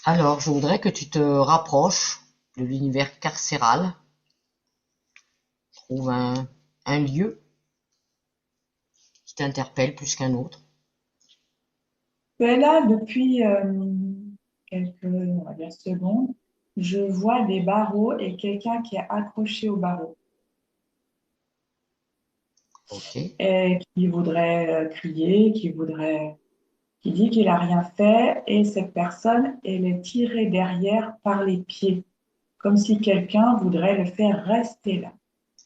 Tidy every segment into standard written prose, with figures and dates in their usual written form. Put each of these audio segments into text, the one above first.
Alors, je voudrais que tu te rapproches de l'univers carcéral, trouve un lieu qui t'interpelle plus qu'un autre. Ben là, depuis quelques, on va dire, secondes, je vois des barreaux et quelqu'un qui est accroché au barreau Ok. et qui voudrait crier, qui dit qu'il a rien fait et cette personne, elle est tirée derrière par les pieds, comme si quelqu'un voudrait le faire rester là,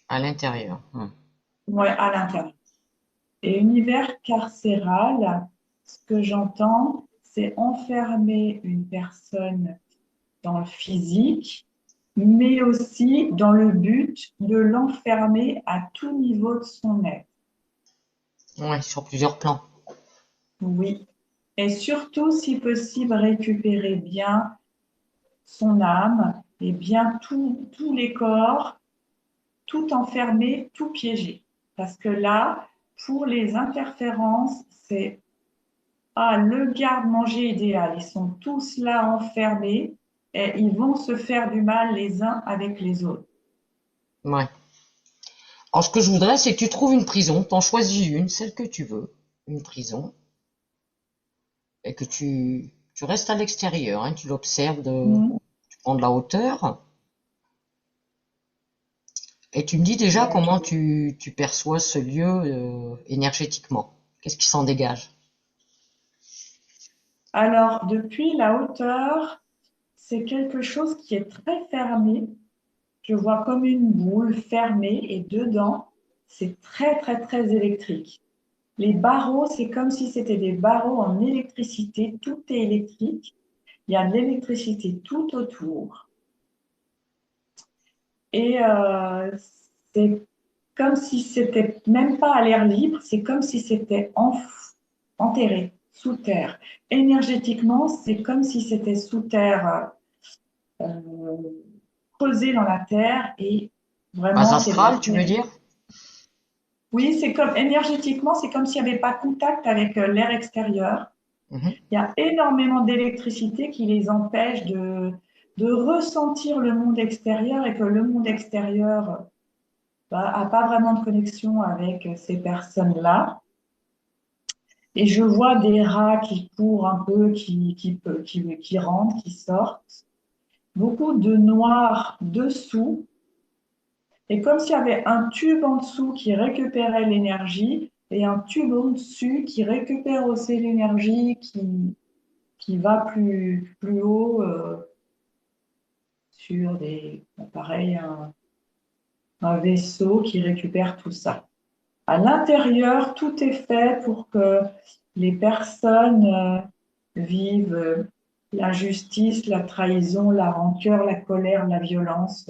À l'intérieur. ouais, à l'intérieur. Et univers carcéral, ce que j'entends, c'est enfermer une personne dans le physique, mais aussi dans le but de l'enfermer à tout niveau de son être. Ouais, sur plusieurs plans. Oui. Et surtout, si possible, récupérer bien son âme et bien tous les corps, tout enfermé, tout piégé. Parce que là, pour les interférences, c'est le garde-manger idéal. Ils sont tous là enfermés et ils vont se faire du mal les uns avec les autres. Ouais. Alors, ce que je voudrais, c'est que tu trouves une prison. T'en choisis une, celle que tu veux. Une prison. Et que tu restes à l'extérieur, hein, tu l'observes Mmh. tu prends de la hauteur. Et tu me dis déjà Ouais, comment tu perçois ce lieu énergétiquement. Qu'est-ce qui s'en dégage? alors, depuis la hauteur, c'est quelque chose qui est très fermé. Je vois comme une boule fermée et dedans, c'est très, très, très électrique. Les barreaux, c'est comme si c'était des barreaux en électricité. Tout est électrique. Il y a de l'électricité tout autour. Et c'est comme si c'était même pas à l'air libre, c'est comme si c'était enterré sous terre. Énergétiquement, c'est comme si c'était sous terre, euh, creusé dans la terre et Base vraiment, c'est de la astrale, tu veux terre. dire? Oui, c'est comme énergétiquement, c'est comme s'il n'y avait pas contact avec l'air extérieur. Mhm. Il y a énormément d'électricité qui les empêche de ressentir le monde extérieur et que le monde extérieur a pas vraiment de connexion avec ces personnes-là. Et je vois des rats qui courent un peu, qui rentrent, qui sortent. Beaucoup de noir dessous. Et comme s'il y avait un tube en dessous qui récupérait l'énergie et un tube au-dessus qui récupère aussi l'énergie, qui va plus haut sur pareil, un vaisseau qui récupère tout ça. À l'intérieur, tout est fait pour que les personnes vivent l'injustice, la trahison, la rancœur, la colère, la violence.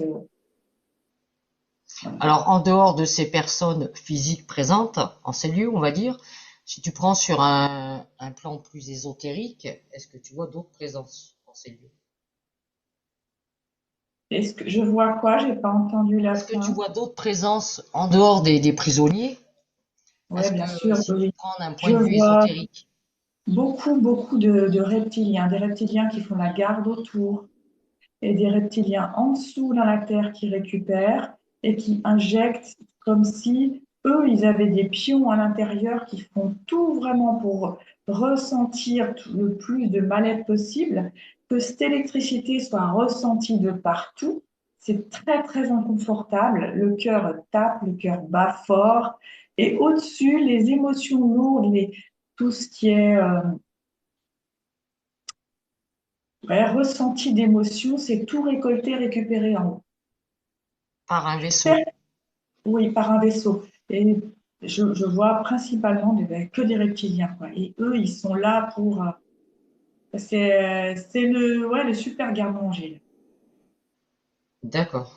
Voilà. Alors, en dehors de ces personnes physiques présentes en ces lieux, on va dire, si tu prends sur un plan plus ésotérique, est-ce que tu vois d'autres présences dans ces lieux? Est-ce que je vois quoi? J'ai pas entendu la Est-ce que tu fin. vois d'autres présences en dehors des prisonniers? Oui, Est-ce bien que sûr, si tu oui. prends d'un Je point de vue vois ésotérique, beaucoup de reptiliens, des reptiliens qui font la garde autour et des reptiliens en dessous dans la terre qui récupèrent et qui injectent comme si eux, ils avaient des pions à l'intérieur qui font tout vraiment pour ressentir le plus de mal-être possible, que cette électricité soit ressentie de partout. C'est très, très inconfortable. Le cœur tape, le cœur bat fort. Et au-dessus, les émotions lourdes, tout ce qui est ressenti d'émotion, c'est tout récolté, récupéré en haut. par un vaisseau? Oui, par un vaisseau. Et je vois principalement que des reptiliens, quoi. Et eux, ils sont là pour. C'est le super garde-manger. D'accord.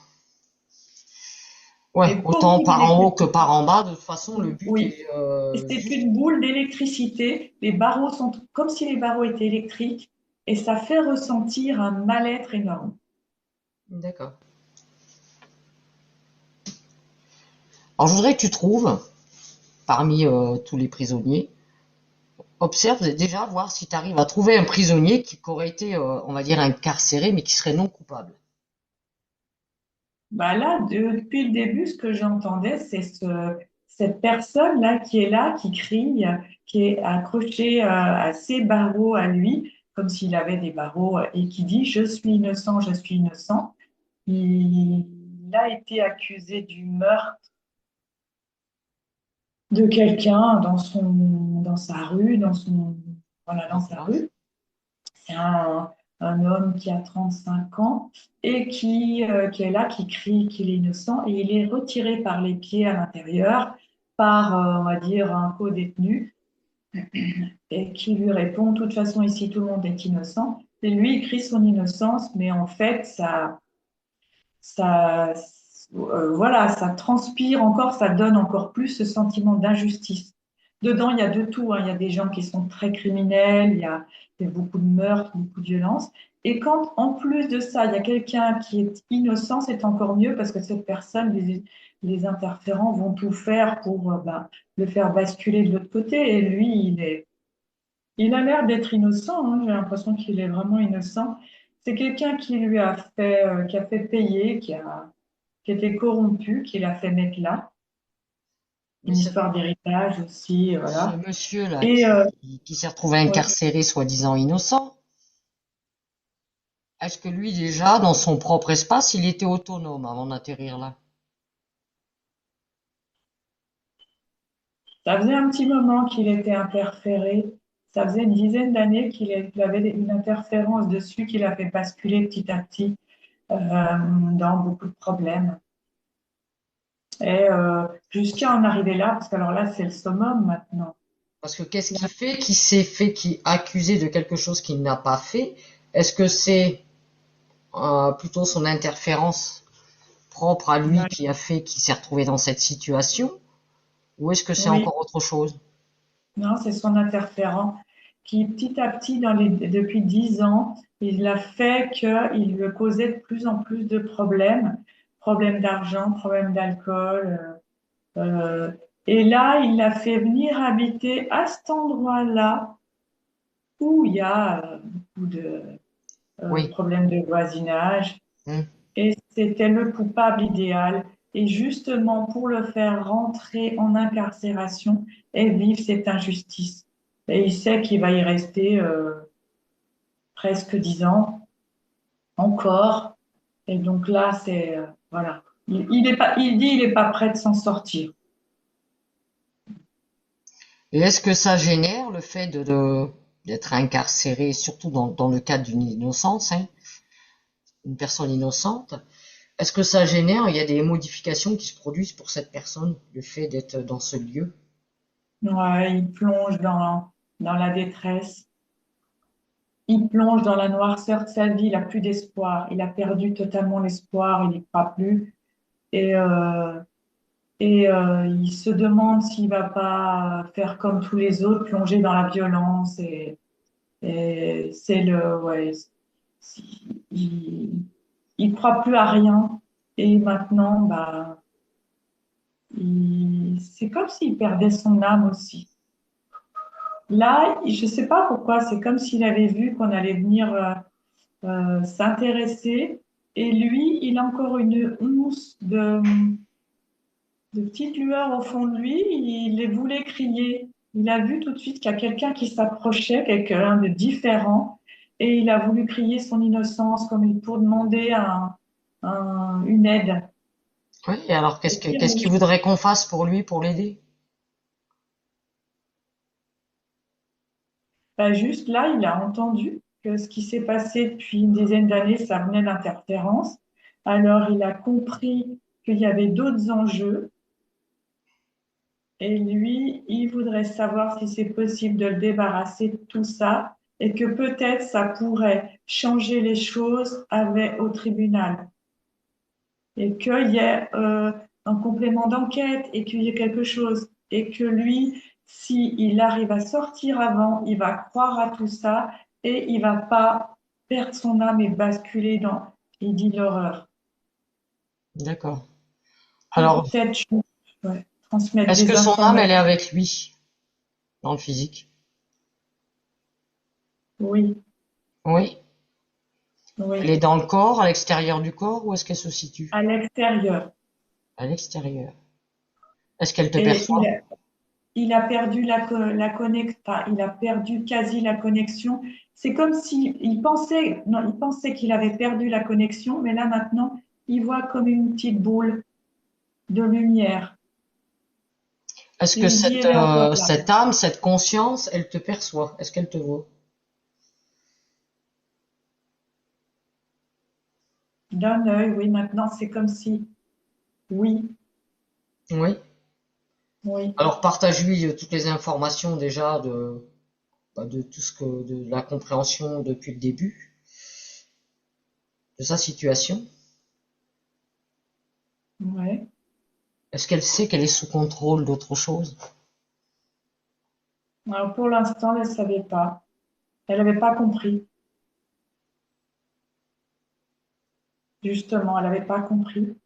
Ouais, Et autant beaucoup par en haut que d'électricité. par en bas, de toute façon, le but Oui. est Et c'est juste. une boule d'électricité. Les barreaux sont comme si les barreaux étaient électriques. Et ça fait ressentir un mal-être énorme. D'accord. Alors, je voudrais que tu trouves, parmi tous les prisonniers, observe déjà, voir si tu arrives à trouver un prisonnier qui aurait été, on va dire, incarcéré, mais qui serait non coupable. Bah là, depuis le début, ce que j'entendais, c'est cette personne-là qui est là, qui crie, qui est accrochée à ses barreaux à lui, comme s'il avait des barreaux, et qui dit, je suis innocent, je suis innocent. Il a été accusé du meurtre de quelqu'un dans sa rue, voilà, dans sa D'accord. rue. C'est un homme qui a 35 ans et qui est là, qui crie qu'il est innocent et il est retiré par les pieds à l'intérieur par, on va dire, un co-détenu et qui lui répond, de toute façon, ici, tout le monde est innocent. Et lui, il crie son innocence, mais en fait, ça, voilà, ça transpire encore, ça donne encore plus ce sentiment d'injustice. Dedans, il y a de tout, hein. Il y a des gens qui sont très criminels, il y a beaucoup de meurtres, beaucoup de violences. Et quand, en plus de ça, il y a quelqu'un qui est innocent, c'est encore mieux parce que cette personne, les interférents vont tout faire pour le faire basculer de l'autre côté. Et lui, il a l'air d'être innocent, hein. J'ai l'impression qu'il est vraiment innocent. C'est quelqu'un qui lui a qui a fait payer, qui était corrompu, qui l'a fait mettre là. Mais Une histoire d'héritage aussi, ce voilà. monsieur-là Et qui s'est retrouvé ouais. incarcéré, soi-disant innocent, est-ce que lui, déjà, dans son propre espace, il était autonome avant d'atterrir là? Ça faisait un petit moment qu'il était interféré. Ça faisait une dizaine d'années qu'il avait une interférence dessus qui l'a fait basculer petit à petit dans beaucoup de problèmes. Et jusqu'à en arriver là, parce que alors là, c'est le summum maintenant. Parce que qu'est-ce Là, qu'il fait, qui s'est fait, qui est accusé de quelque chose qu'il n'a pas fait? Est-ce que c'est plutôt son interférence propre à lui là, qui a fait qu'il s'est retrouvé dans cette situation? Ou est-ce que c'est oui, encore autre chose? non, c'est son interférent qui, petit à petit, depuis 10 ans, il a fait qu'il lui causait de plus en plus de problèmes, problèmes d'argent, problèmes d'alcool. Euh, et là, il l'a fait venir habiter à cet endroit-là où il y a beaucoup de Oui. problèmes de voisinage. Hmm. Et c'était le coupable idéal. Et justement, pour le faire rentrer en incarcération et vivre cette injustice. Et il sait qu'il va y rester presque 10 ans encore. Et donc là, c'est voilà. Il dit il est pas prêt de s'en sortir. Et est-ce que ça génère le fait d'être incarcéré, surtout dans le cadre d'une innocence, hein, une personne innocente? Est-ce que ça génère, il y a des modifications qui se produisent pour cette personne, le fait d'être dans ce lieu? Ouais, il plonge dans la détresse. Il plonge dans la noirceur de sa vie. Il n'a plus d'espoir. Il a perdu totalement l'espoir. Il n'y croit plus. Et il se demande s'il va pas faire comme tous les autres, plonger dans la violence. Et c'est ouais, il, il croit plus à rien. Et maintenant, c'est comme s'il perdait son âme aussi. Là, je sais pas pourquoi, c'est comme s'il avait vu qu'on allait venir s'intéresser. Et lui, il a encore une once de petites lueurs au fond de lui, il les voulait crier. Il a vu tout de suite qu'il y a quelqu'un qui s'approchait, quelqu'un de différent, et il a voulu crier son innocence comme pour demander une aide. Oui, et alors qu'est-ce qu'il voudrait qu'on fasse pour lui, pour l'aider? Bah, juste là, il a entendu que ce qui s'est passé depuis une dizaine d'années, ça venait d'interférences. Alors, il a compris qu'il y avait d'autres enjeux. Et lui, il voudrait savoir si c'est possible de le débarrasser de tout ça et que peut-être ça pourrait changer les choses au tribunal et qu'il y ait un complément d'enquête et qu'il y ait quelque chose et que lui, s'il arrive à sortir avant, il va croire à tout ça et il va pas perdre son âme et basculer il dit l'horreur D'accord. pour Alors, peut-être ouais, transmettre est-ce des que son âme, informations. elle est avec lui, dans le physique? Oui, Oui. Elle oui. est dans le corps, à l'extérieur du corps, où est-ce qu'elle se situe? À l'extérieur. À l'extérieur. Est-ce qu'elle te Et perçoit? il a perdu la connexion, enfin, il a perdu quasi la connexion. C'est comme si il pensait, non, il pensait qu'il avait perdu la connexion, mais là maintenant, il voit comme une petite boule de lumière. Est-ce Et que il dit, elle est encore là. cette âme, cette conscience, elle te perçoit? Est-ce qu'elle te voit? D'un œil, oui, maintenant, c'est comme si, oui, Oui. oui, Alors partage-lui toutes les informations déjà de tout ce que, de la compréhension depuis le début, de sa situation. ouais. Est-ce qu'elle sait qu'elle est sous contrôle d'autre chose? Alors, pour l'instant, elle ne savait pas. Elle n'avait pas compris. Justement, elle n'avait pas compris.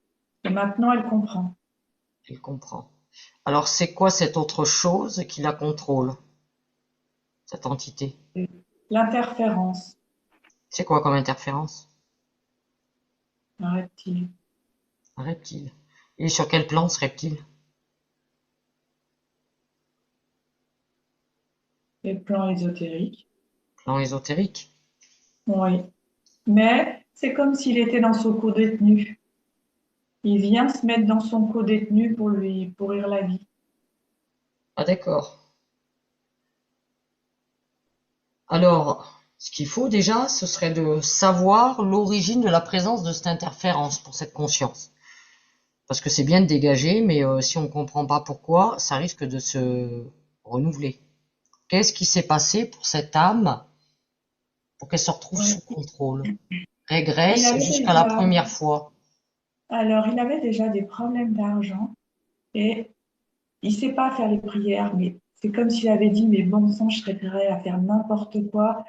Et maintenant, elle comprend. Elle comprend. Alors c'est quoi cette autre chose qui la contrôle, cette entité? L'interférence, C'est quoi comme interférence? un reptile. Un reptile. Et sur quel plan ce reptile? Les plans ésotériques. Plan ésotérique? Oui. Mais c'est comme s'il était dans son co-détenu. Il vient se mettre dans son co-détenu pour lui pourrir la vie. Ah d'accord. Alors, ce qu'il faut déjà, ce serait de savoir l'origine de la présence de cette interférence pour cette conscience. Parce que c'est bien de dégager, mais si on ne comprend pas pourquoi, ça risque de se renouveler. Qu'est-ce qui s'est passé pour cette âme pour qu'elle se retrouve Ouais. sous contrôle? Il Régresse avait jusqu'à la déjà, première fois. alors, il avait déjà des problèmes d'argent et il ne sait pas faire les prières, mais c'est comme s'il avait dit, mais bon sang, je serais prêt à faire n'importe quoi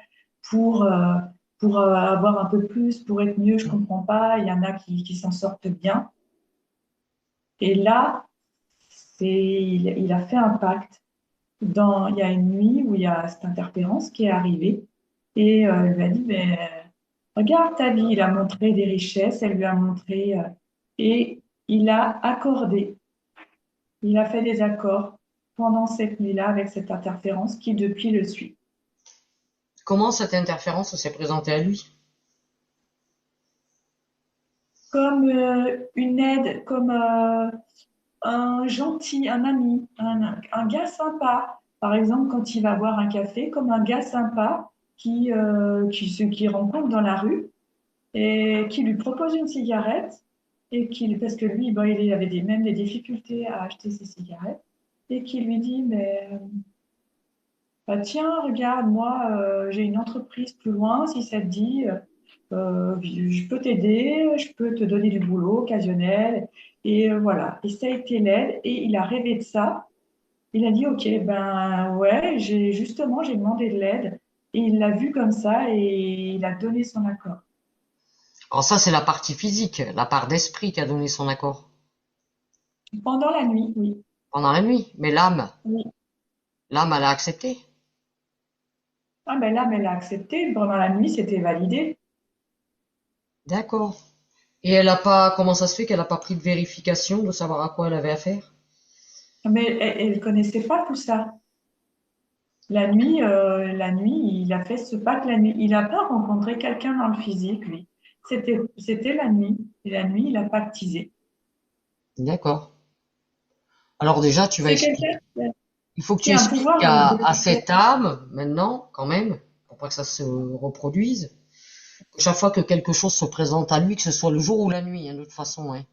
pour, euh, pour avoir un peu plus, pour être mieux, je comprends pas. Il y en a qui s'en sortent bien. Et là, il a fait un pacte. Il y a une nuit où il y a cette interférence qui est arrivée et il lui a dit, mais regarde ta vie, il a montré des richesses, elle lui a montré et il a accordé, il a fait des accords pendant cette nuit-là avec cette interférence qui depuis le suit. Comment cette interférence s'est présentée à lui? Comme une aide, comme un gentil, un ami, un gars sympa. Par exemple, quand il va boire un café, comme un gars sympa qui rencontre dans la rue et qui lui propose une cigarette et parce que lui, bon, il avait même des difficultés à acheter ses cigarettes et qui lui dit, mais bah, tiens, regarde, moi, j'ai une entreprise plus loin, si ça te dit, je peux t'aider, je peux te donner du boulot occasionnel. Et voilà. Et ça a été l'aide. Et il a rêvé de ça. Il a dit, OK, ben ouais, j'ai demandé de l'aide. Et il l'a vu comme ça et il a donné son accord. Alors ça, c'est la partie physique, la part d'esprit qui a donné son accord Pendant la nuit, oui. pendant la nuit. Mais Oui. l'âme, elle a accepté. Ah ben là, mais elle a accepté. Pendant la nuit, c'était validé. D'accord. Et elle a pas, comment ça se fait qu'elle a pas pris de vérification de savoir à quoi elle avait affaire? Mais elle ne connaissait pas tout ça. La nuit, il a fait ce pacte la nuit. Il n'a pas rencontré quelqu'un dans le physique, lui. C'était la nuit. Et la nuit, il a pactisé. D'accord. Alors déjà, tu vas C'est expliquer. quelqu'un Il faut que tu qui a un expliques pouvoir à cette âme, maintenant, quand même, pour pas que ça se reproduise, que chaque fois que quelque chose se présente à lui, que ce soit le jour ou la nuit, hein, de toute façon, hein.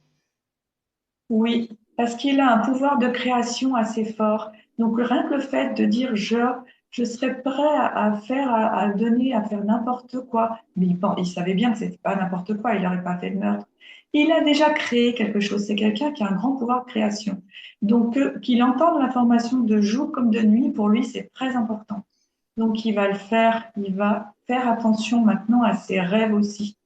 oui, parce qu'il a un pouvoir de création assez fort. Donc rien que le fait de dire je serais prêt à faire, à donner, à faire n'importe quoi, mais il savait bien que c'était pas n'importe quoi, il n'aurait pas fait de meurtre. Il a déjà créé quelque chose. C'est quelqu'un qui a un grand pouvoir de création. Donc qu'il entende l'information de jour comme de nuit, pour lui, c'est très important. Donc il va le faire, il va faire attention maintenant à ses rêves aussi.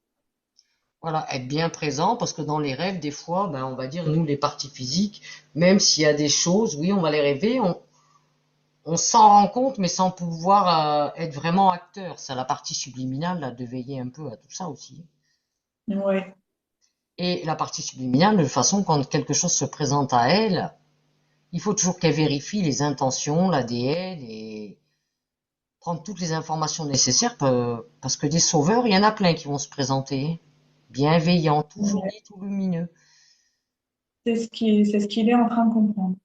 Voilà, être bien présent, parce que dans les rêves, des fois, ben, on va dire, nous, les parties physiques, même s'il y a des choses, oui, on va les rêver, on s'en rend compte, mais sans pouvoir être vraiment acteur. C'est la partie subliminale là, de veiller un peu à tout ça aussi. Ouais, Et la partie subliminale, de toute façon, quand quelque chose se présente à elle, il faut toujours qu'elle vérifie les intentions, l'ADN et prendre toutes les informations nécessaires parce que des sauveurs, il y en a plein qui vont se présenter. Bienveillants, tout ouais. jolis, tout lumineux. C'est ce qu'il est en train de comprendre.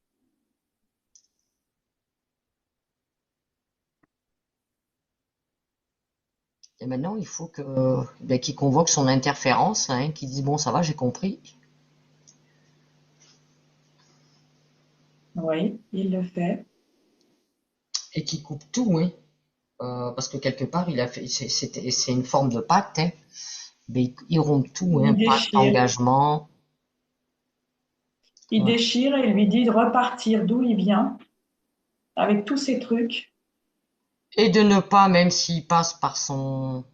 Et maintenant, il faut que, ben, qu'il convoque son interférence, hein, qu'il dise bon, ça va, j'ai compris, Oui, il le fait. et qu'il coupe tout, hein. Parce que quelque part, il a fait, c'est une forme de pacte, hein. Ben, il rompt tout, hein, Il pacte, déchire. engagement, Il voilà. déchire et il lui dit de repartir d'où il vient, avec tous ces trucs. Et de ne pas, même s'il passe par son,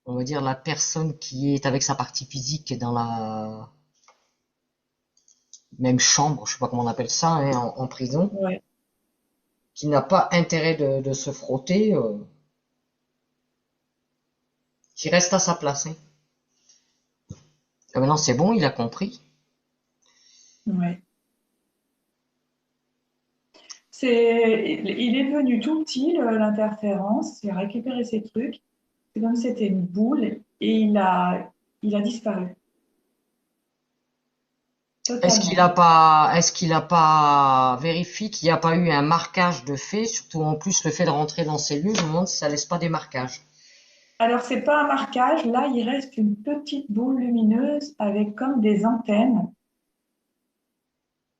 on va dire, la personne qui est avec sa partie physique dans la même chambre, je sais pas comment on appelle ça, hein, en prison, Ouais. qui n'a pas intérêt de se frotter, qui reste à sa place, hein. Et maintenant, c'est bon, il a compris. Ouais. Il est venu tout petit, l'interférence, il a récupéré ses trucs. C'est comme si c'était une boule et il a disparu totalement. Est-ce qu'il a pas vérifié qu'il n'y a pas eu un marquage de fait, surtout en plus le fait de rentrer dans ces lieux, je me demande si ça laisse pas des marquages. Alors, c'est pas un marquage, là, il reste une petite boule lumineuse avec comme des antennes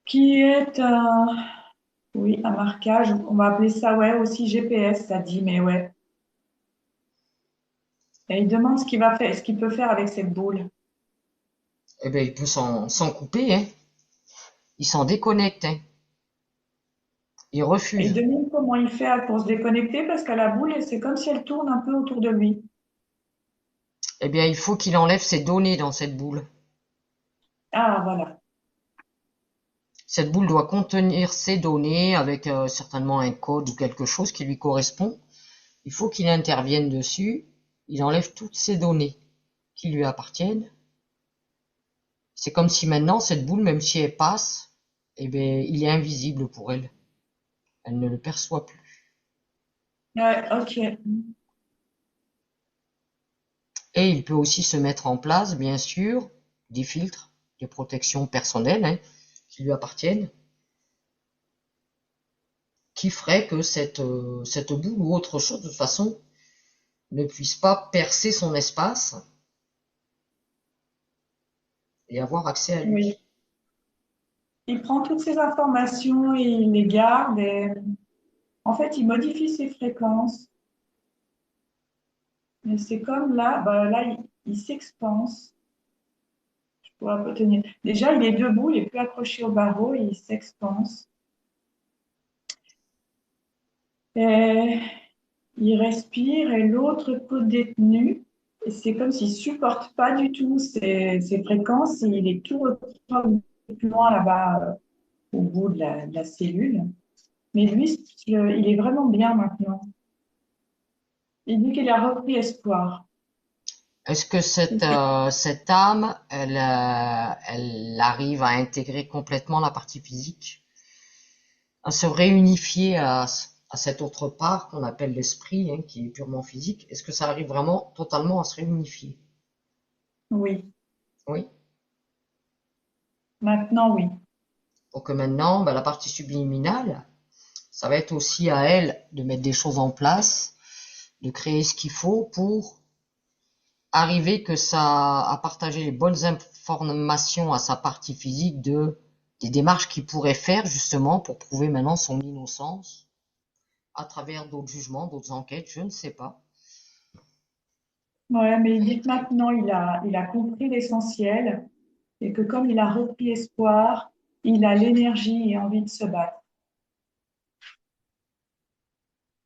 qui est oui, un marquage. On va appeler ça, ouais, aussi GPS, ça dit, mais ouais. Et il demande ce qu'il va faire, ce qu'il peut faire avec cette boule. Eh ben, il peut s'en couper, hein. Il s'en déconnecte, hein. Il Et il refuse. demande comment il fait pour se déconnecter parce que la boule, c'est comme si elle tourne un peu autour de lui. Eh bien, il faut qu'il enlève ses données dans cette boule. Ah, voilà. Cette boule doit contenir ses données avec certainement un code ou quelque chose qui lui correspond. Il faut qu'il intervienne dessus. Il enlève toutes ces données qui lui appartiennent. C'est comme si maintenant, cette boule, même si elle passe, eh ben, il est invisible pour elle. Elle ne le perçoit plus. Ouais, ok. Et il peut aussi se mettre en place, bien sûr, des filtres, des protections personnelles, hein, qui lui appartiennent, qui feraient que cette boule ou autre chose, de toute façon, ne puisse pas percer son espace et avoir accès à Oui. lui. Il prend toutes ces informations et il les garde et en fait, il modifie ses fréquences. Mais c'est comme là, bah là, il s'expanse. Je pourrais un peu tenir. Déjà, il est debout, il est plus accroché au barreau, il s'expanse. Et il respire et l'autre co-détenu, et c'est comme s'il supporte pas du tout ces fréquences et il est tout retrouvé plus loin là-bas au bout de la cellule. Mais lui, il est vraiment bien maintenant. Il dit qu'il a repris espoir. Est-ce que cette âme, elle arrive à intégrer complètement la partie physique, à se réunifier à cette autre part qu'on appelle l'esprit, hein, qui est purement physique? Est-ce que ça arrive vraiment totalement à se réunifier? Oui, Oui. maintenant oui. Pour que maintenant, ben, la partie subliminale, ça va être aussi à elle de mettre des choses en place, de créer ce qu'il faut pour arriver que ça, à partager les bonnes informations à sa partie physique des démarches qu'il pourrait faire justement pour prouver maintenant son innocence à travers d'autres jugements, d'autres enquêtes, je ne sais pas. Ouais, mais il dit que maintenant il a compris l'essentiel et que comme il a repris espoir, il a l'énergie et envie de se battre.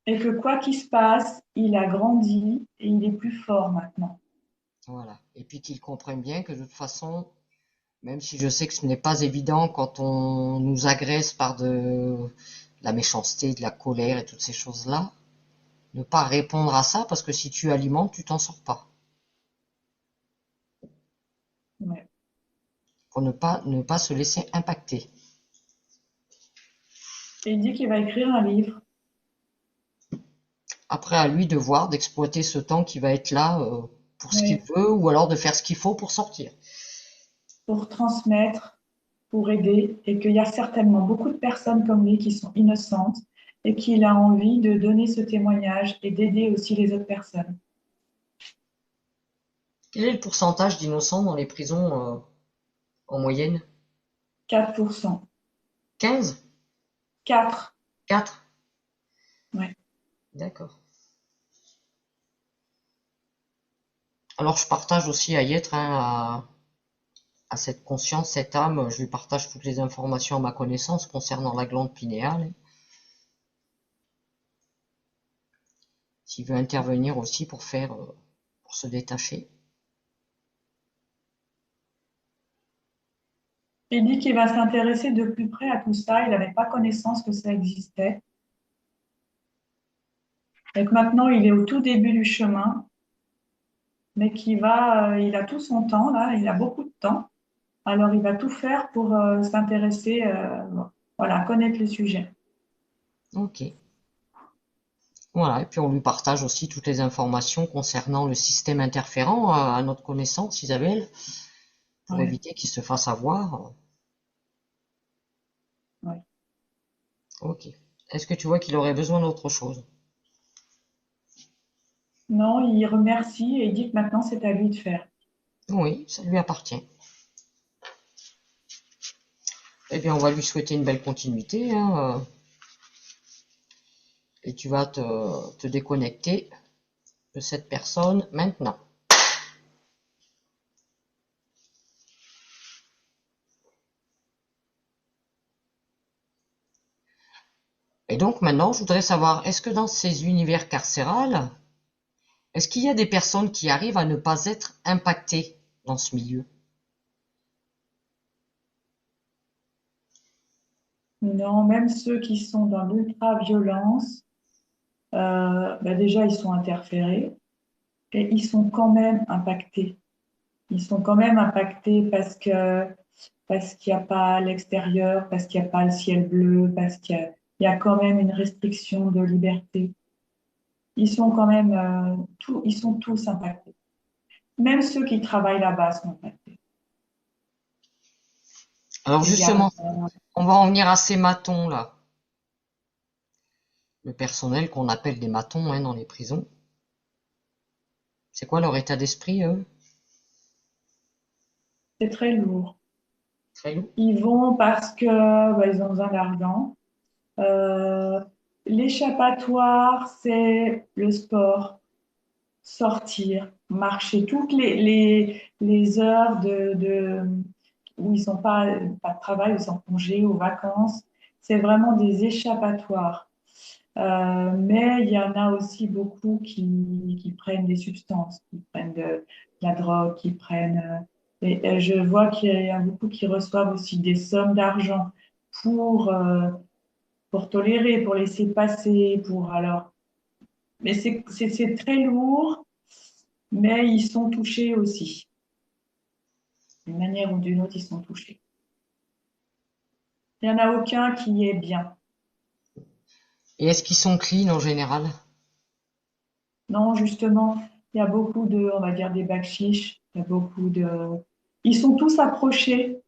Et que quoi qu'il se passe, il a grandi et il est plus fort maintenant. Voilà. Et puis qu'ils comprennent bien que de toute façon, même si je sais que ce n'est pas évident quand on nous agresse par la méchanceté, de la colère et toutes ces choses-là. Ne pas répondre à ça, parce que si tu alimentes, tu t'en sors pas. Ouais. Pour ne pas se laisser impacter. Et il dit qu'il va écrire un livre. Après, à lui de voir, d'exploiter ce temps qui va être là pour ce qu'il Ouais. veut, ou alors de faire ce qu'il faut pour sortir. Pour transmettre, pour aider, et qu'il y a certainement beaucoup de personnes comme lui qui sont innocentes et qu'il a envie de donner ce témoignage et d'aider aussi les autres personnes. Quel est le pourcentage d'innocents dans les prisons en moyenne? 4%. 15? 4. 4? Ouais. D'accord. Alors je partage aussi à Yêtre, hein, à cette conscience, cette âme, je lui partage toutes les informations à ma connaissance concernant la glande pinéale. S'il veut intervenir aussi pour pour se détacher. Il dit qu'il va s'intéresser de plus près à tout ça. Il n'avait pas connaissance que ça existait. Et que maintenant, il est au tout début du chemin, mais il a tout son temps, là, il a beaucoup de temps. Alors, il va tout faire pour s'intéresser, voilà, connaître le sujet. Ok. Voilà, et puis on lui partage aussi toutes les informations concernant le système interférent à notre connaissance, Isabelle, pour Ouais, éviter qu'il se fasse avoir. ouais. Ok. Est-ce que tu vois qu'il aurait besoin d'autre chose? Non, il remercie et il dit que maintenant, c'est à lui de faire. Oui, ça lui appartient. Eh bien, on va lui souhaiter une belle continuité, hein, et tu vas te déconnecter de cette personne maintenant. Et donc maintenant, je voudrais savoir, est-ce que dans ces univers carcérales, est-ce qu'il y a des personnes qui arrivent à ne pas être impactées dans ce milieu? Non, même ceux qui sont dans l'ultra-violence, déjà, ils sont interférés et ils sont quand même impactés. Ils sont quand même impactés parce qu'il n'y a pas l'extérieur, parce qu'il n'y a pas le ciel bleu, parce il y a quand même une restriction de liberté. Ils sont quand même ils sont tous impactés. Même ceux qui travaillent là-bas sont impactés. Alors Les justement, gardiens. on va en venir à ces matons là. Le personnel qu'on appelle des matons, hein, dans les prisons. C'est quoi leur état d'esprit, eux? C'est très lourd. Très lourd. Ils vont parce que ils ont besoin d'argent. Euh, L'échappatoire, c'est le sport, sortir, marcher, toutes les heures où ils sont pas de travail, ils sont en congé ou vacances. C'est vraiment des échappatoires. Mais il y en a aussi beaucoup qui prennent des substances, qui prennent de la drogue, qui prennent. Et je vois qu'il y a beaucoup qui reçoivent aussi des sommes d'argent pour, euh, pour tolérer, pour laisser passer, pour alors. Mais c'est très lourd, mais ils sont touchés aussi. D'une manière ou d'une autre, ils sont touchés. Il n'y en a aucun qui est bien. Et est-ce qu'ils sont clean en général? Non, justement, il y a beaucoup on va dire, des bacs chiches. Il y a beaucoup de. Ils sont tous approchés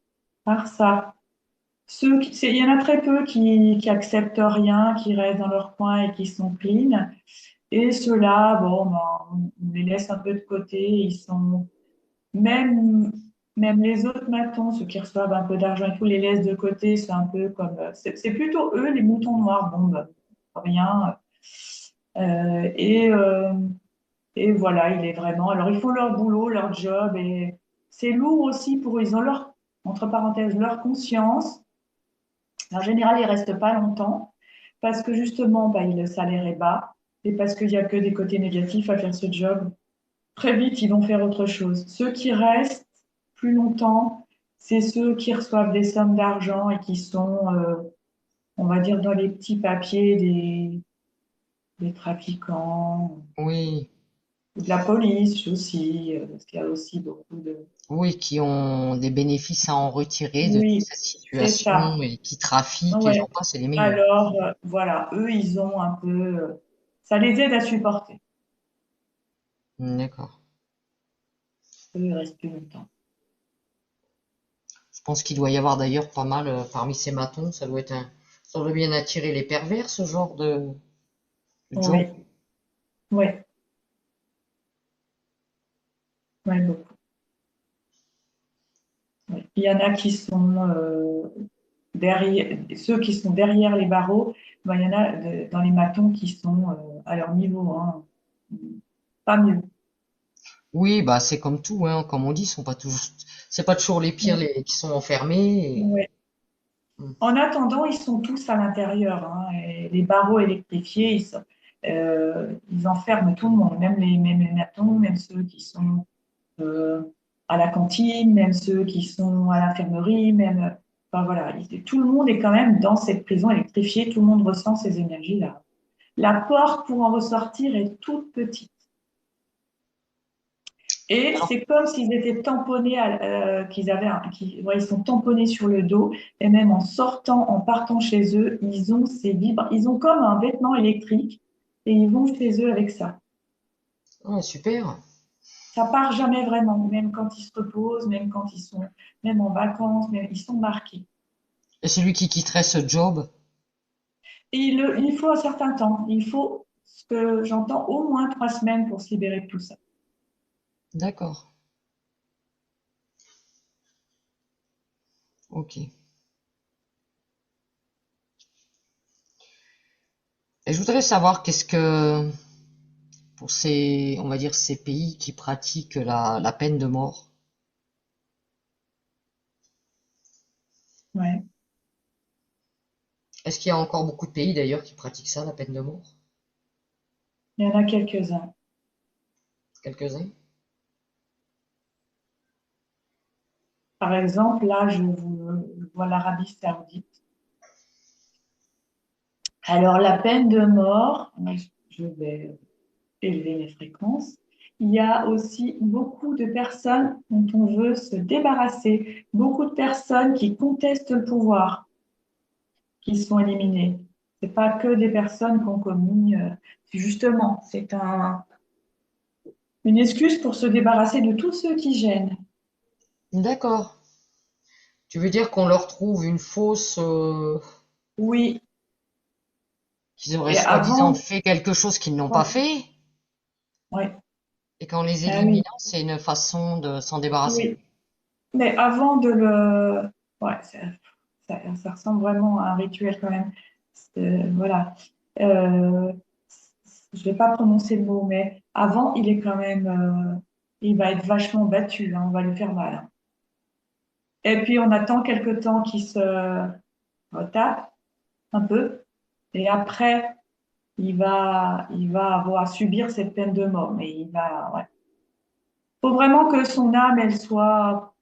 par ça. Il y en a très peu qui acceptent rien, qui restent dans leur coin et qui sont clean. Et ceux-là, bon, ben, on les laisse un peu de côté. Ils sont même, même les autres matons, ceux qui reçoivent un peu d'argent et tout, les laissent de côté. C'est un peu comme. C'est plutôt eux, les moutons noirs. Bon, ben, rien. Euh, et, euh, et voilà, il est vraiment. Alors, ils font leur boulot, leur job, et c'est lourd aussi pour eux. Ils ont leur, entre parenthèses, leur conscience. En général, ils restent pas longtemps parce que justement, le salaire est bas et parce qu'il n'y a que des côtés négatifs à faire ce job. Très vite, ils vont faire autre chose. Ceux qui restent plus longtemps, c'est ceux qui reçoivent des sommes d'argent et qui sont on va dire, dans les petits papiers des trafiquants, Oui, ou de la police aussi, parce qu'il y a aussi beaucoup de... oui, qui ont des bénéfices à en retirer de toute Oui, cette c'est ça. situation et qui trafiquent et Ouais. j'en passe, c'est les meilleurs. Alors, voilà, eux, ils ont un peu... ça les aide à supporter. D'accord. Eux, ils restent plus longtemps. Je pense qu'il doit y avoir d'ailleurs pas mal parmi ces matons, ça doit bien attirer les pervers, ce genre de job. Oui, oui, oui, beaucoup. Oui. Il y en a qui sont derrière, ceux qui sont derrière les barreaux, ben, il y en a dans les matons qui sont à leur niveau, hein. Pas mieux. Oui, bah c'est comme tout, hein, comme on dit, c'est pas toujours les pires qui sont enfermés. Ouais. Hmm. En attendant, ils sont tous à l'intérieur, hein, et les barreaux électrifiés, ils enferment tout le monde, même les matons, même ceux qui sont euh, à la cantine, même ceux qui sont à l'infirmerie, même, enfin voilà, tout le monde est quand même dans cette prison électrifiée, tout le monde ressent ces énergies-là. La porte pour en ressortir est toute petite. Et Alors, c'est comme s'ils étaient tamponnés, qu'ils avaient, ouais, ils sont tamponnés sur le dos, et même en sortant, en partant chez eux, ils ont ils ont comme un vêtement électrique, et ils vont chez eux avec ça. ah, super. Ça part jamais vraiment, même quand ils se reposent, même en vacances, même, ils sont marqués. Et celui qui quitterait ce job, Et il faut un certain temps. Il faut, ce que j'entends, au moins 3 semaines pour se libérer de tout ça. d'accord, ok. Et je voudrais savoir qu'est-ce que, pour ces, on va dire, ces pays qui pratiquent la peine de mort, Ouais. est-ce qu'il y a encore beaucoup de pays d'ailleurs qui pratiquent ça, la peine de mort? Il y en a quelques-uns. Quelques-uns? Par exemple, là, je vois l'Arabie Saoudite. Alors, la peine de mort, je vais élever les fréquences. Il y a aussi beaucoup de personnes dont on veut se débarrasser, beaucoup de personnes qui contestent le pouvoir, qui sont éliminées. C'est pas que des personnes qui ont commis, justement, une excuse pour se débarrasser de tous ceux qui gênent. D'accord. Tu veux dire qu'on leur trouve une fausse, Oui, qu'ils auraient et soi-disant avant, fait quelque chose qu'ils n'ont pas ouais, fait, ouais, et qu'en les ah oui, éliminant, c'est une façon de s'en débarrasser. oui. Mais avant de le, ouais, ça ressemble vraiment à un rituel quand même. Voilà. Euh, je vais pas prononcer le mot, mais avant, il va être vachement battu, hein, on va lui faire mal, hein. Et puis on attend quelque temps qu'il se retape un peu, et après, il va avoir subir cette peine de mort. Mais ouais. Faut vraiment que son âme, elle soit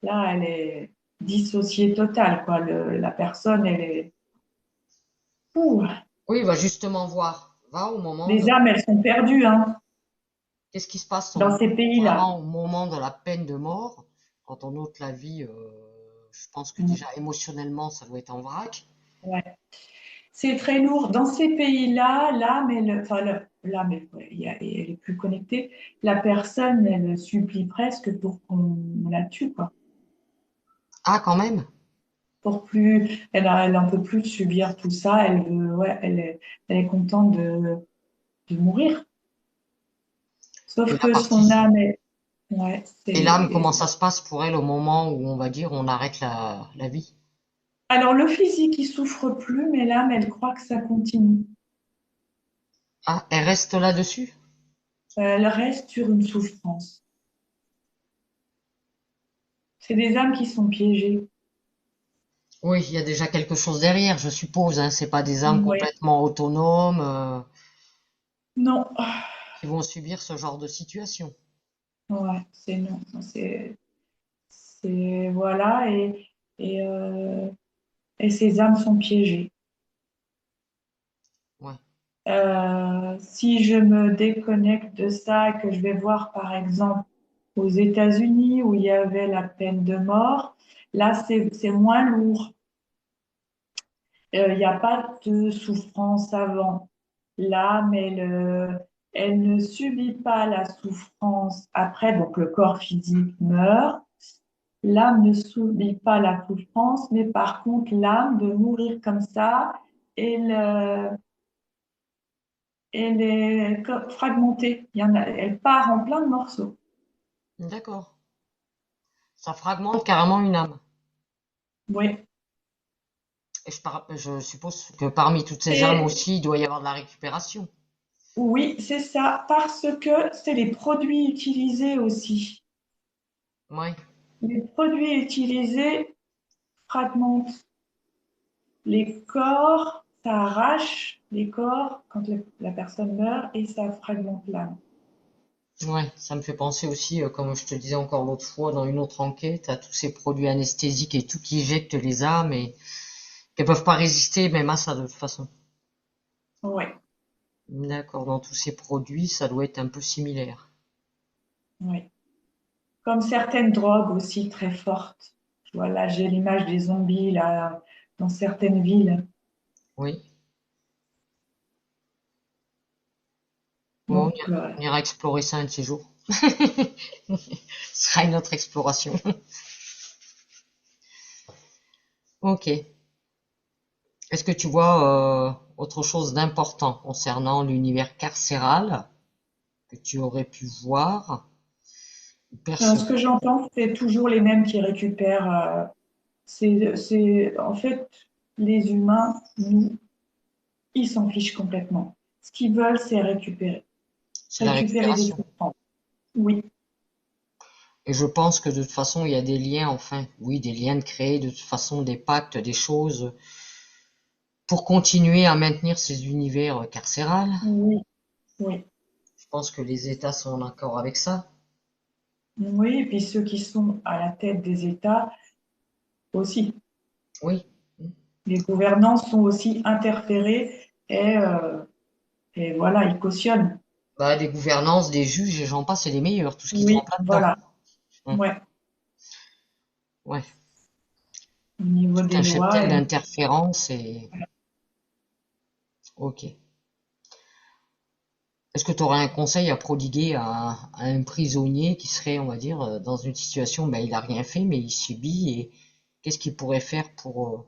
là, elle est dissociée totale, quoi. La personne, elle est. Ouh, Oui, va justement voir. Va au moment de les âmes, elles sont perdues, hein, qu'est-ce qui se passe dans ces pays-là. vraiment au moment de la peine de mort, quand on ôte la vie. Je pense que déjà Mm. émotionnellement, ça doit être en vrac. Ouais. C'est très lourd. Dans ces pays-là, l'âme, l'âme, elle est plus connectée. La personne, elle supplie presque pour qu'on la tue, quoi. Ah, quand même. Pour plus, elle en peut plus subir tout ça. Ouais, elle est contente de mourir. Et Sauf la que son partie. âme est, ouais, Et l'âme, comment ça se passe pour elle au moment où on va dire on arrête la vie? alors le physique, il souffre plus, mais l'âme, elle croit que ça continue. Ah, elle reste là-dessus? Elle reste sur une souffrance. C'est des âmes qui sont piégées. Oui, il y a déjà quelque chose derrière, je suppose, hein. C'est pas des âmes Ouais. complètement autonomes, Non, qui vont subir ce genre de situation. ouais, c'est non. Voilà. Et et ces âmes sont piégées. Ouais. Si je me déconnecte de ça et que je vais voir, par exemple, aux États-Unis où il y avait la peine de mort, là, c'est moins lourd. Il n'y a pas de souffrance avant. L'âme, elle ne subit pas la souffrance après, donc le corps physique meurt. L'âme ne subit pas la souffrance, mais par contre, l'âme de mourir comme ça, elle, elle est fragmentée. Elle part en plein de morceaux. D'accord. Ça fragmente carrément une âme. Oui. Et je suppose que parmi toutes ces âmes Et aussi, il doit y avoir de la récupération. oui, c'est ça, parce que c'est les produits utilisés aussi. Oui. Les produits utilisés fragmentent les corps, ça arrache les corps quand la personne meurt et ça fragmente l'âme. Ouais, ça me fait penser aussi, comme je te disais encore l'autre fois dans une autre enquête, à tous ces produits anesthésiques et tout qui éjectent les âmes et qu'elles peuvent pas résister même à ça de toute façon. Oui, D'accord, dans tous ces produits, ça doit être un peu similaire. oui. Comme certaines drogues aussi très fortes. Voilà, j'ai l'image des zombies là, dans certaines villes. Oui. Bon, Donc, on ira explorer ça un de ces jours. Ce sera une autre exploration. Ok. Est-ce que tu vois autre chose d'important concernant l'univers carcéral que tu aurais pu voir ou ce percevoir? que j'entends, c'est toujours les mêmes qui récupèrent. En fait, les humains, nous, ils s'en fichent complètement. Ce qu'ils veulent, c'est récupérer. C'est la Récupérer des récupération. souffrances. Oui, Et je pense que de toute façon, il y a des liens, enfin, oui, des liens de créer, de toute façon, des pactes, des choses pour continuer à maintenir ces univers carcérales. oui, oui. Je pense que les États sont en accord avec ça. Oui, et puis ceux qui sont à la tête des États aussi. Oui. Les gouvernants sont aussi interférés et voilà, ils cautionnent. Bah, des gouvernances, des juges, et j'en passe, c'est les meilleurs, tout ce qui Oui, trempe là-dedans. voilà. Hum. Ouais, Ouais. au niveau Tout des un lois. cheptel d'interférences et... Ok. Est-ce que tu aurais un conseil à prodiguer à un prisonnier qui serait, on va dire, dans une situation, ben, il a rien fait, mais il subit, et qu'est-ce qu'il pourrait faire pour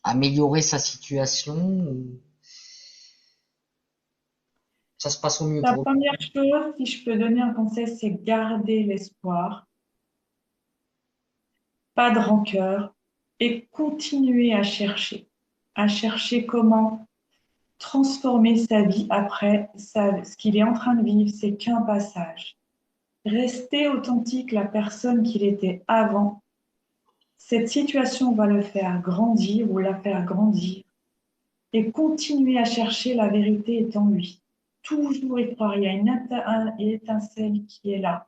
améliorer sa situation ou ça se passe au mieux La pour lui? première chose, si je peux donner un conseil, c'est garder l'espoir, pas de rancœur et continuer à chercher comment transformer sa vie après ce qu'il est en train de vivre, c'est qu'un passage. Rester authentique, la personne qu'il était avant. Cette situation va le faire grandir ou la faire grandir et continuer à chercher la vérité est en lui. Toujours y croire, il y a une étincelle qui est là.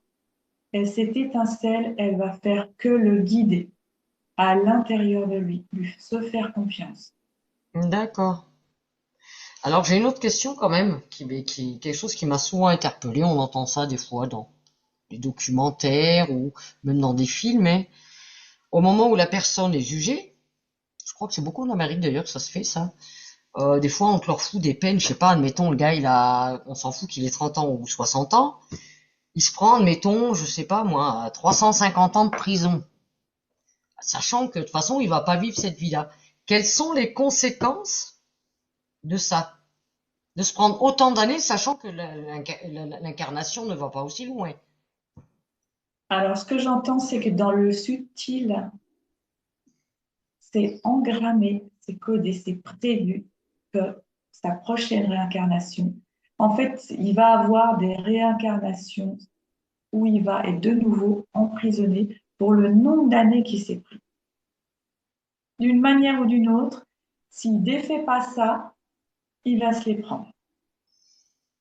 Et cette étincelle, elle va faire que le guider à l'intérieur de lui se faire confiance. D'accord. Alors j'ai une autre question quand même, quelque chose qui m'a souvent interpellé. On entend ça des fois dans des documentaires ou même dans des films. Hein. Au moment où la personne est jugée, je crois que c'est beaucoup en Amérique d'ailleurs que ça se fait ça. Des fois, on te leur fout des peines, je sais pas, admettons, le gars, on s'en fout qu'il ait 30 ans ou 60 ans, il se prend, admettons, je sais pas moi, 350 ans de prison, sachant que de toute façon, il va pas vivre cette vie-là. Quelles sont les conséquences de ça? De se prendre autant d'années, sachant que l'incarnation ne va pas aussi loin. Alors, ce que j'entends, c'est que dans le subtil, c'est engrammé, c'est codé, c'est prévu que sa prochaine réincarnation, en fait, il va avoir des réincarnations où il va être de nouveau emprisonné pour le nombre d'années qu'il s'est pris. D'une manière ou d'une autre, s'il ne défait pas ça, il va se les prendre.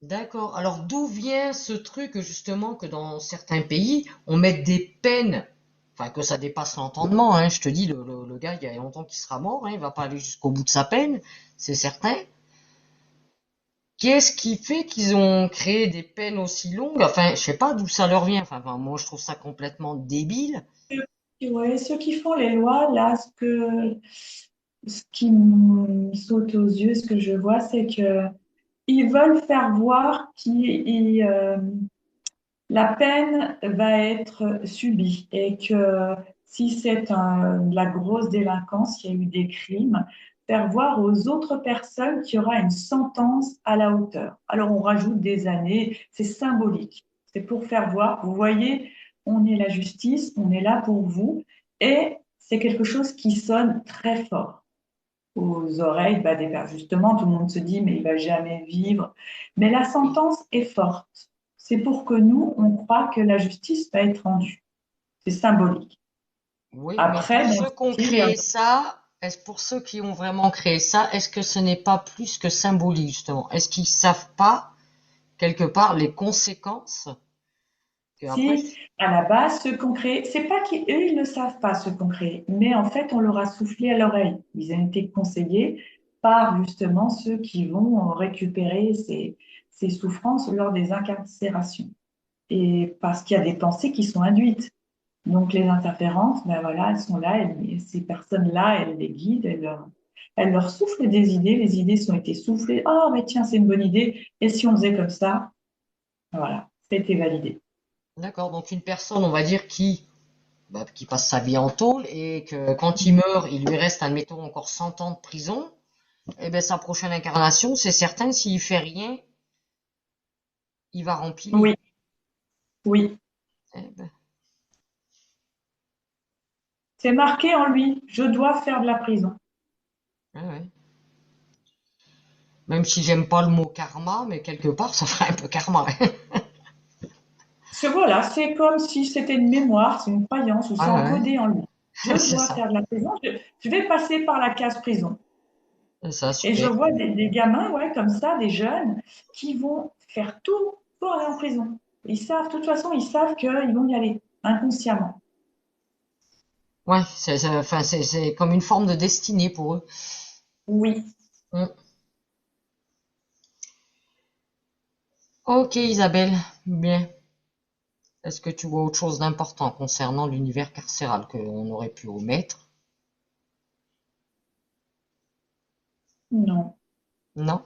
D'accord. Alors d'où vient ce truc justement que dans certains pays, on met des peines enfin que ça dépasse l'entendement, hein. Je te dis, le gars, il y a longtemps qu'il sera mort, hein, il va pas aller jusqu'au bout de sa peine, c'est certain. Qu'est-ce qui fait qu'ils ont créé des peines aussi longues? Enfin, je sais pas d'où ça leur vient. Enfin, moi, je trouve ça complètement débile. Ouais, ceux qui font les lois, là, ce qui me saute aux yeux, ce que je vois, c'est que ils veulent faire voir la peine va être subie et que si c'est de la grosse délinquance, il y a eu des crimes, faire voir aux autres personnes qu'il y aura une sentence à la hauteur. Alors on rajoute des années, c'est symbolique. C'est pour faire voir, vous voyez, on est la justice, on est là pour vous et c'est quelque chose qui sonne très fort aux oreilles bah, des pères. Justement, tout le monde se dit, mais il va jamais vivre. Mais la sentence est forte. C'est pour que nous, on croit que la justice va être rendue. C'est symbolique. Oui, mais pour Après, bon, ceux qui ont il y a créé ça, est-ce pour ceux qui ont vraiment créé ça, est-ce que ce n'est pas plus que symbolique, justement? Est-ce qu'ils savent pas, quelque part, les conséquences que après, si, à la base, ce qu'on crée, c'est pas qu'eux, ils ne savent pas ce qu'on crée, mais en fait, on leur a soufflé à l'oreille. Ils ont été conseillés par justement ceux qui vont récupérer ces souffrances lors des incarcérations. Et parce qu'il y a des pensées qui sont induites. Donc les interférences, ben voilà, elles sont là, ces personnes-là, elles les guident, elles leur soufflent des idées, les idées sont été soufflées, oh mais tiens, c'est une bonne idée, et si on faisait comme ça, voilà, ça a été validé. d'accord, donc une personne, on va dire, qui passe sa vie en tôle et que quand il meurt, il lui reste, admettons, encore 100 ans de prison, eh ben, sa prochaine incarnation, c'est certain, s'il fait rien, il va remplir. Oui, oui, Eh ben, c'est marqué en lui, je dois faire de la prison. ouais, ouais. Même si j'aime pas le mot karma, mais quelque part, ça ferait un peu karma. Voilà, c'est comme si c'était une mémoire, c'est une croyance, ou c'est Ouais, encodé en lui. Je ouais, c'est dois ça. faire de la prison, je vais passer par la case prison. C'est ça, Et je super. vois des gamins, ouais, comme ça, des jeunes, qui vont faire tout pour aller en prison. Ils savent, de toute façon, ils savent qu'ils vont y aller, inconsciemment. Ouais, enfin, c'est comme une forme de destinée pour eux. Oui. Mm. Ok, Isabelle. Bien. Est-ce que tu vois autre chose d'important concernant l'univers carcéral qu'on aurait pu omettre? Non. Non?